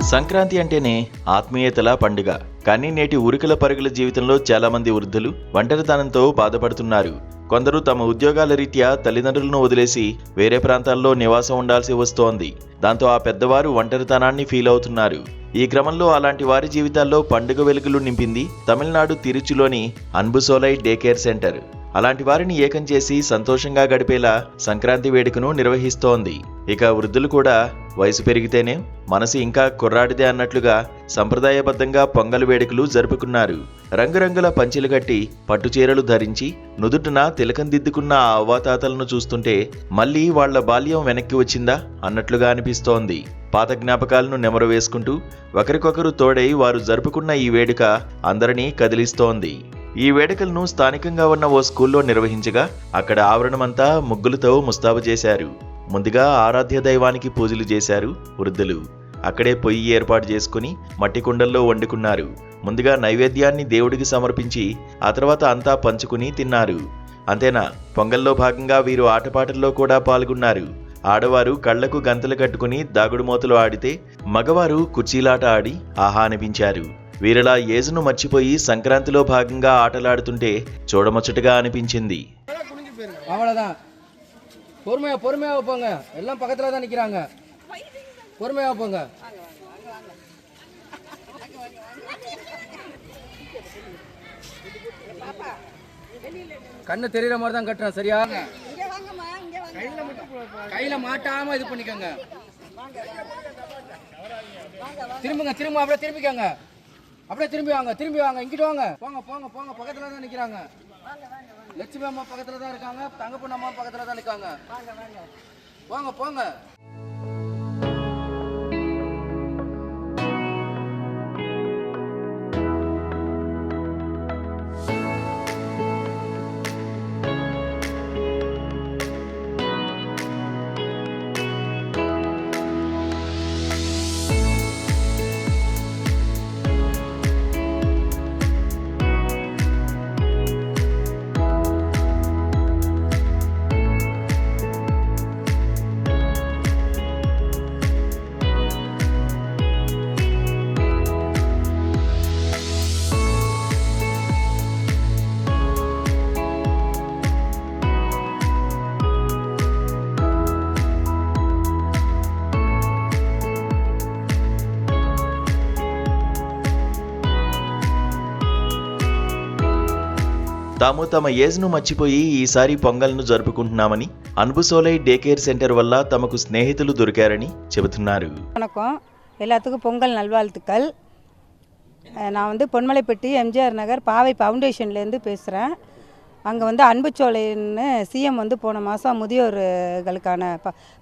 సంక్రాంతి అంటేనే ఆత్మీయతల పండుగ. కానీ నేటి ఉరుకుల పరుగుల జీవితంలో చాలా మంది వృద్ధులు ఒంటరితనంతో బాధపడుతున్నారు. కొందరు తమ ఉద్యోగాల రీత్యా తల్లిదండ్రులను వదిలేసి వేరే ప్రాంతాల్లో నివాసం ఉండాల్సి వస్తోంది. దాంతో ఆ పెద్దవారు ఒంటరితనాన్ని ఫీల్ అవుతున్నారు. ఈ క్రమంలో అలాంటి వారి జీవితాల్లో పండుగ వెలుగులు నింపింది తమిళనాడు తిరుచిలోని అన్బుసోలై డే కేర్ సెంటర్. అలాంటి వారిని ఏకం చేసి సంతోషంగా గడిపేలా సంక్రాంతి వేడుకను నిర్వహిస్తోంది. ఇక వృద్ధులు కూడా వయసు పెరిగితేనే మనసు ఇంకా కుర్రాడిదే అన్నట్లుగా సంప్రదాయబద్ధంగా పొంగల్ వేడుకలు జరుపుకున్నారు. రంగురంగుల పంచెలు కట్టి పట్టుచీరలు ధరించి నుదుటిన తిలకం దిద్దుకున్న ఆ అవ్వాతాతలను చూస్తుంటే మళ్ళీ వాళ్ల బాల్యం వెనక్కి వచ్చిందా అన్నట్లుగా అనిపిస్తోంది. పాత జ్ఞాపకాలను నెమరు వేసుకుంటూ ఒకరికొకరు తోడై వారు జరుపుకున్న ఈ వేడుక అందరినీ కదిలిస్తోంది. ఈ వేడుకలను స్థానికంగా ఉన్న ఓ స్కూల్లో నిర్వహించగా అక్కడ ఆవరణమంతా ముగ్గులతో ముస్తాబు చేశారు. ముందుగా ఆరాధ్య దైవానికి పూజలు చేశారు వృద్ధులు. అక్కడే పొయ్యి ఏర్పాటు చేసుకుని మట్టి కుండల్లో వండుకున్నారు. ముందుగా నైవేద్యాన్ని దేవుడికి సమర్పించి ఆ తర్వాత అంతా పంచుకుని తిన్నారు. అంతేనా, పొంగల్లో భాగంగా వీరు ఆటపాటల్లో కూడా పాల్గొన్నారు. ఆడవారు కళ్లకు గంతలు కట్టుకుని దాగుడుమూతలు ఆడితే మగవారు కుర్చీలాట ఆడి ఆహా అనిపించారు. వీరిలా ఏజును మర్చిపోయి సంక్రాంతిలో భాగంగా ఆటలాడుతుంటే చూడముచ్చటగా అనిపించింది. பொறுமையா வைப்பாங்க, எல்லாம் பக்கத்துல தான் நிக்கிறாங்க. பொறுமையா வைப்பாங்க. கண்ணு தெரியற மாதிரி தான் கட்டுறேன், சரியா? கையில மாட்டாம இது பண்ணிக்கோங்க. திரும்புங்க, அப்படியே திரும்பிக்கோங்க. அப்படியே திரும்பி வாங்க, இங்கிட்டு வாங்க. போங்க, பக்கத்துல தான் நிக்கிறாங்க. லட்சுமி அம்மா பக்கத்துல தான் இருக்காங்க, தங்கப்பொண்ணு அம்மா பக்கத்துல தான் நிக்காங்க. போங்க. తాము తమ ఏజ్ను మర్చిపోయి ఈసారి పొంగల్ను జరుపుకుంటున్నామని, అన్బుసోలై డే కేర్ సెంటర్ వల్ల తమకు స్నేహితులు దొరికారని చెబుతున్నారు. வணக்கம், எல்லாத்துக்கும் பொங்கல் நல்வாழ்த்துக்கள். நான் பொன்மலைப்பட்டி எம்ஜிஆர் நகர் பாவை ஃபவுண்டேஷன்லேருந்து பேசுகிறேன். அங்கே அன்புச்சோலைன்னு சிஎம் போன மாதம் முதியோர்களுக்கான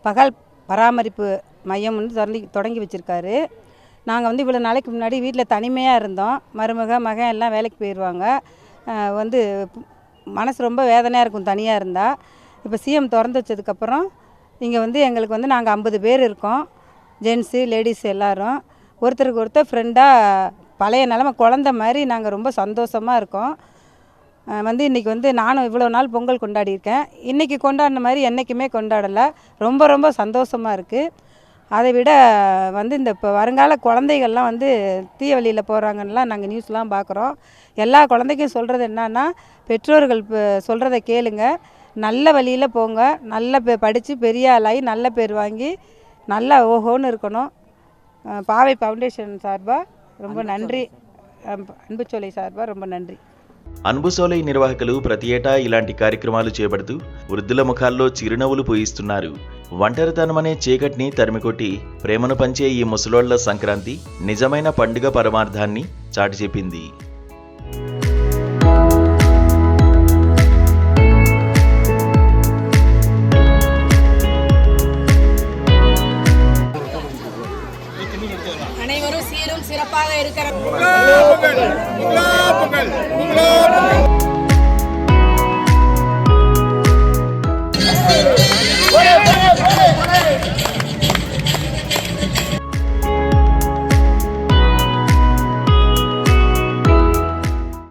பகல் பராமரிப்பு மையம் தொடங்கி வச்சுருக்காரு. நாங்கள் இவ்வளோ நாளைக்கு முன்னாடி வீட்டில் தனிமையாக இருந்தோம். மகன் எல்லாம் வேலைக்கு போயிடுவாங்க. மனசு ரொம்ப வேதனையாக இருக்கும் தனியாக இருந்தால். இப்போ சிஎம் திறந்து வச்சதுக்கப்புறம் இங்கே எங்களுக்கு நாங்கள் 50 பேர் இருக்கோம், ஜென்ஸு லேடிஸ் எல்லோரும். ஒருத்தருக்கு ஒருத்தர் ஃப்ரெண்டாக பழைய நிலமை குழந்த மாதிரி நாங்கள் ரொம்ப சந்தோஷமாக இருக்கோம். இன்றைக்கி நானும் இவ்வளோ நாள் பொங்கல் கொண்டாடியிருக்கேன். இன்றைக்கி கொண்டாடின மாதிரி என்றைக்குமே கொண்டாடலை. ரொம்ப ரொம்ப சந்தோஷமாக இருக்குது. அதை விட இந்த இப்போ வருங்கால குழந்தைகள்லாம் தீய வழியில் போகிறாங்கன்னெலாம் நாங்கள் நியூஸ்லாம் பார்க்குறோம். எல்லா குழந்தைக்கும் சொல்கிறது என்னன்னா, பெற்றோர்கள் சொல்கிறத கேளுங்க, நல்ல வழியில் போங்க, நல்ல படித்து பெரிய ஆளாகி நல்ல பேர் வாங்கி நல்லா ஓஹோன்னு இருக்கணும். பாவை ஃபவுண்டேஷன் சார்பாக ரொம்ப நன்றி, அன்புச்சோலை சார்பாக ரொம்ப நன்றி. అన్బుసోలై నిర్వాహకులు ప్రతి ఏటా ఇలాంటి కార్యక్రమాలు చేపడుతూ వృద్ధుల ముఖాల్లో చిరునవ్వులు పూయిస్తున్నారు. ఒంటరితనమనే చీకటిని తరిమికొట్టి ప్రేమను పంచే ఈ ముసలోళ్ల సంక్రాంతి నిజమైన పండుగ పరమార్థాన్ని చాటి చెప్పింది. அனைவரும் சீரும் சிறப்பாக இருக்கிற